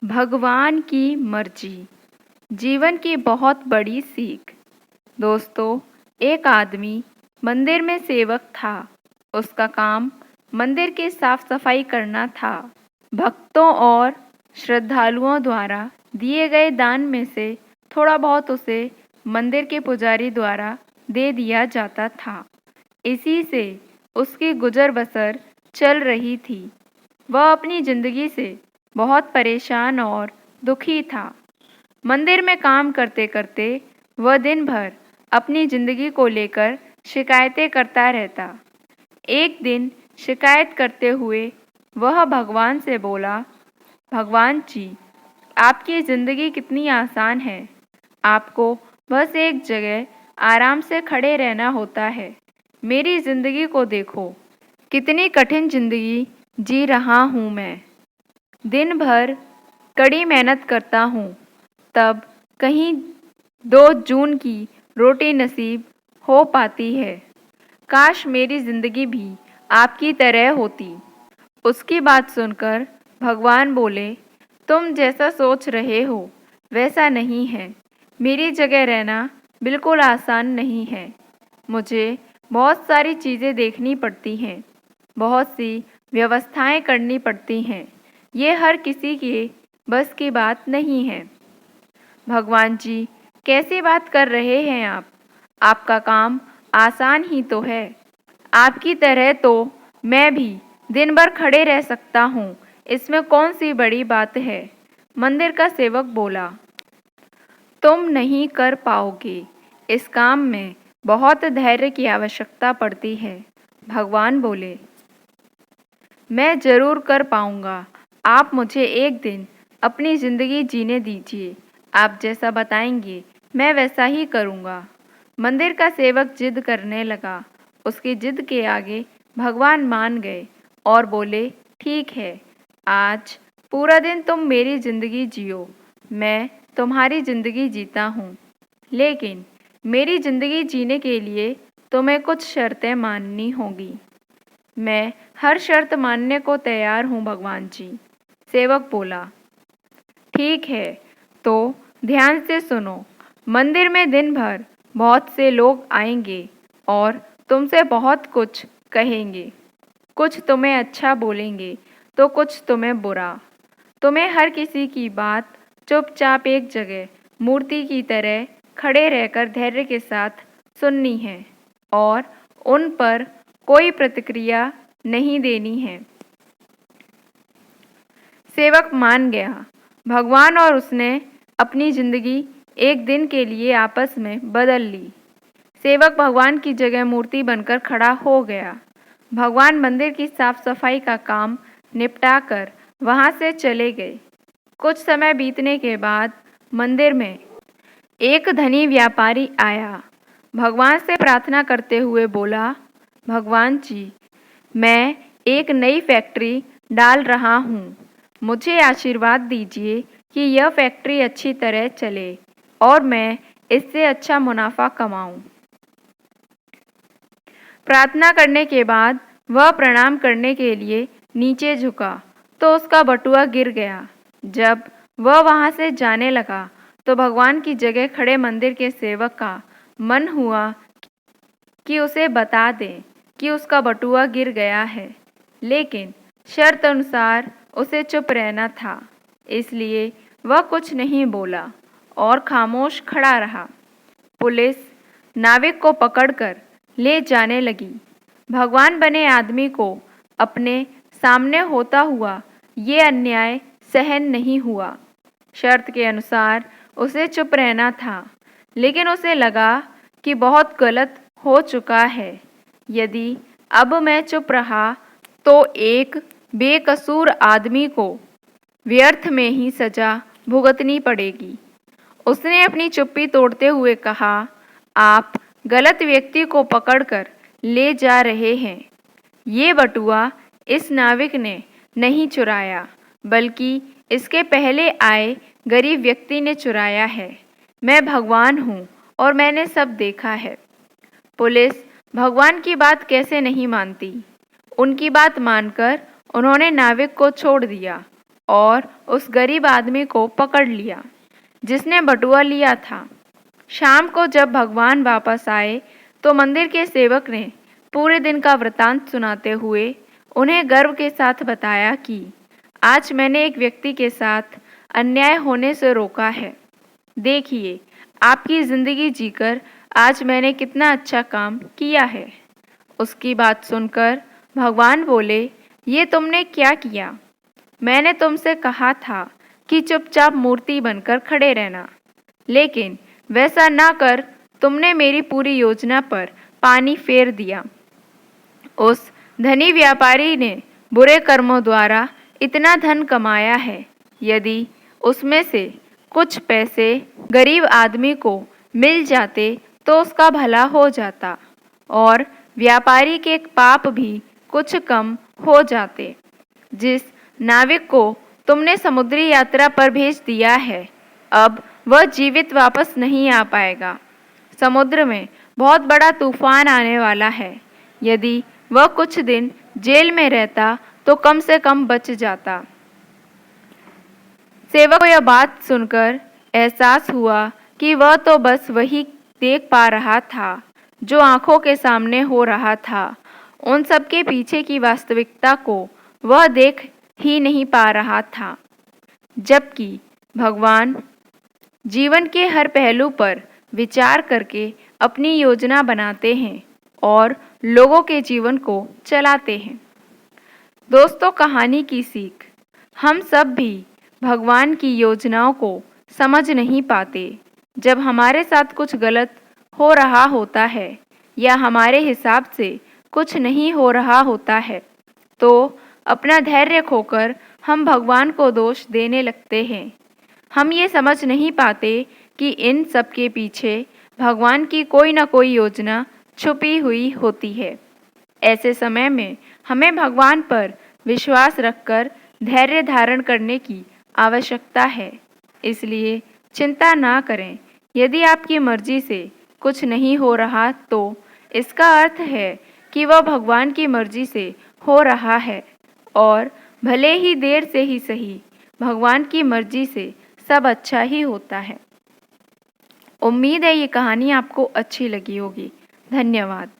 भगवान की मर्जी जीवन की बहुत बड़ी सीख। दोस्तों, एक आदमी मंदिर में सेवक था। उसका काम मंदिर की साफ सफाई करना था। भक्तों और श्रद्धालुओं द्वारा दिए गए दान में से थोड़ा बहुत उसे मंदिर के पुजारी द्वारा दे दिया जाता था। इसी से उसकी गुजर बसर चल रही थी। वह अपनी जिंदगी से बहुत परेशान और दुखी था। मंदिर में काम करते करते वह दिन भर अपनी जिंदगी को लेकर शिकायतें करता रहता। एक दिन शिकायत करते हुए वह भगवान से बोला, भगवान जी, आपकी ज़िंदगी कितनी आसान है। आपको बस एक जगह आराम से खड़े रहना होता है। मेरी ज़िंदगी को देखो, कितनी कठिन ज़िंदगी जी रहा हूँ मैं। दिन भर कड़ी मेहनत करता हूँ, तब कहीं 2 जून की रोटी नसीब हो पाती है। काश मेरी ज़िंदगी भी आपकी तरह होती। उसकी बात सुनकर भगवान बोले, तुम जैसा सोच रहे हो वैसा नहीं है। मेरी जगह रहना बिल्कुल आसान नहीं है। मुझे बहुत सारी चीज़ें देखनी पड़ती हैं, बहुत सी व्यवस्थाएं करनी पड़ती हैं। ये हर किसी के बस की बात नहीं है। भगवान जी, कैसी बात कर रहे हैं आप? आपका काम आसान ही तो है। आपकी तरह तो मैं भी दिन भर खड़े रह सकता हूँ। इसमें कौन सी बड़ी बात है? मंदिर का सेवक बोला, तुम नहीं कर पाओगे। इस काम में बहुत धैर्य की आवश्यकता पड़ती है। भगवान बोले, मैं ज़रूर कर पाऊँगा। आप मुझे एक दिन अपनी ज़िंदगी जीने दीजिए। आप जैसा बताएंगे मैं वैसा ही करूँगा। मंदिर का सेवक जिद करने लगा। उसकी जिद के आगे भगवान मान गए और बोले, ठीक है, आज पूरा दिन तुम मेरी ज़िंदगी जियो। मैं तुम्हारी ज़िंदगी जीता हूँ, लेकिन मेरी ज़िंदगी जीने के लिए तुम्हें कुछ शर्तें माननी होगी। मैं हर शर्त मानने को तैयार हूँ भगवान जी। सेवक बोला, ठीक है, तो ध्यान से सुनो। मंदिर में दिन भर बहुत से लोग आएंगे और तुमसे बहुत कुछ कहेंगे। कुछ तुम्हें अच्छा बोलेंगे तो कुछ तुम्हें बुरा। तुम्हें हर किसी की बात चुपचाप एक जगह मूर्ति की तरह खड़े रहकर धैर्य के साथ सुननी है और उन पर कोई प्रतिक्रिया नहीं देनी है। सेवक मान गया। भगवान और उसने अपनी जिंदगी एक दिन के लिए आपस में बदल ली। सेवक भगवान की जगह मूर्ति बनकर खड़ा हो गया। भगवान मंदिर की साफ सफाई का काम निपटाकर वहां से चले गए। कुछ समय बीतने के बाद मंदिर में एक धनी व्यापारी आया। भगवान से प्रार्थना करते हुए बोला, भगवान जी, मैं एक नई फैक्ट्री डाल रहा हूँ। मुझे आशीर्वाद दीजिए कि यह फैक्ट्री अच्छी तरह चले और मैं इससे अच्छा मुनाफा कमाऊँ। प्रार्थना करने के बाद वह प्रणाम करने के लिए नीचे झुका तो उसका बटुआ गिर गया। जब वह वहां से जाने लगा तो भगवान की जगह खड़े मंदिर के सेवक का मन हुआ कि उसे बता दे कि उसका बटुआ गिर गया है, लेकिन शर्त अनुसार उसे चुप रहना था। इसलिए वह कुछ नहीं बोला और खामोश खड़ा रहा। पुलिस नाविक को पकड़कर ले जाने लगी। भगवान बने आदमी को अपने सामने होता हुआ ये अन्याय सहन नहीं हुआ। शर्त के अनुसार उसे चुप रहना था, लेकिन उसे लगा कि बहुत गलत हो चुका है। यदि अब मैं चुप रहा तो एक बेकसूर आदमी को व्यर्थ में ही सजा भुगतनी पड़ेगी। उसने अपनी चुप्पी तोड़ते हुए कहा, आप गलत व्यक्ति को पकड़कर ले जा रहे हैं। ये बटुआ इस नाविक ने नहीं चुराया, बल्कि इसके पहले आए गरीब व्यक्ति ने चुराया है। मैं भगवान हूँ और मैंने सब देखा है। पुलिस भगवान की बात कैसे नहीं मानती। उनकी बात मानकर उन्होंने नाविक को छोड़ दिया और उस गरीब आदमी को पकड़ लिया जिसने बटुआ लिया था। शाम को जब भगवान वापस आए तो मंदिर के सेवक ने पूरे दिन का वृतांत सुनाते हुए उन्हें गर्व के साथ बताया कि आज मैंने एक व्यक्ति के साथ अन्याय होने से रोका है। देखिए, आपकी ज़िंदगी जीकर आज मैंने कितना अच्छा काम किया है। उसकी बात सुनकर भगवान बोले, ये तुमने क्या किया? मैंने तुमसे कहा था कि चुपचाप मूर्ति बनकर खड़े रहना, लेकिन वैसा ना कर तुमने मेरी पूरी योजना पर पानी फेर दिया। उस धनी व्यापारी ने बुरे कर्मों द्वारा इतना धन कमाया है। यदि उसमें से कुछ पैसे गरीब आदमी को मिल जाते तो उसका भला हो जाता और व्यापारी के पाप भी कुछ कम हो जाते। जिस नाविक को तुमने समुद्री यात्रा पर भेज दिया है, अब वह जीवित वापस नहीं आ पाएगा। समुद्र में बहुत बड़ा तूफान आने वाला है। यदि वह कुछ दिन जेल में रहता तो कम से कम बच जाता। सेवक को यह बात सुनकर एहसास हुआ कि वह तो बस वही देख पा रहा था जो आंखों के सामने हो रहा था। उन सब के पीछे की वास्तविकता को वह देख ही नहीं पा रहा था। जबकि भगवान जीवन के हर पहलू पर विचार करके अपनी योजना बनाते हैं और लोगों के जीवन को चलाते हैं। दोस्तों, कहानी की सीख, हम सब भी भगवान की योजनाओं को समझ नहीं पाते। जब हमारे साथ कुछ गलत हो रहा होता है या हमारे हिसाब से कुछ नहीं हो रहा होता है तो अपना धैर्य खोकर हम भगवान को दोष देने लगते हैं। हम ये समझ नहीं पाते कि इन सब के पीछे भगवान की कोई ना कोई योजना छुपी हुई होती है। ऐसे समय में हमें भगवान पर विश्वास रखकर धैर्य धारण करने की आवश्यकता है। इसलिए चिंता ना करें। यदि आपकी मर्जी से कुछ नहीं हो रहा तो इसका अर्थ है कि वह भगवान की मर्जी से हो रहा है और भले ही देर से ही सही, भगवान की मर्जी से सब अच्छा ही होता है। उम्मीद है ये कहानी आपको अच्छी लगी होगी। धन्यवाद।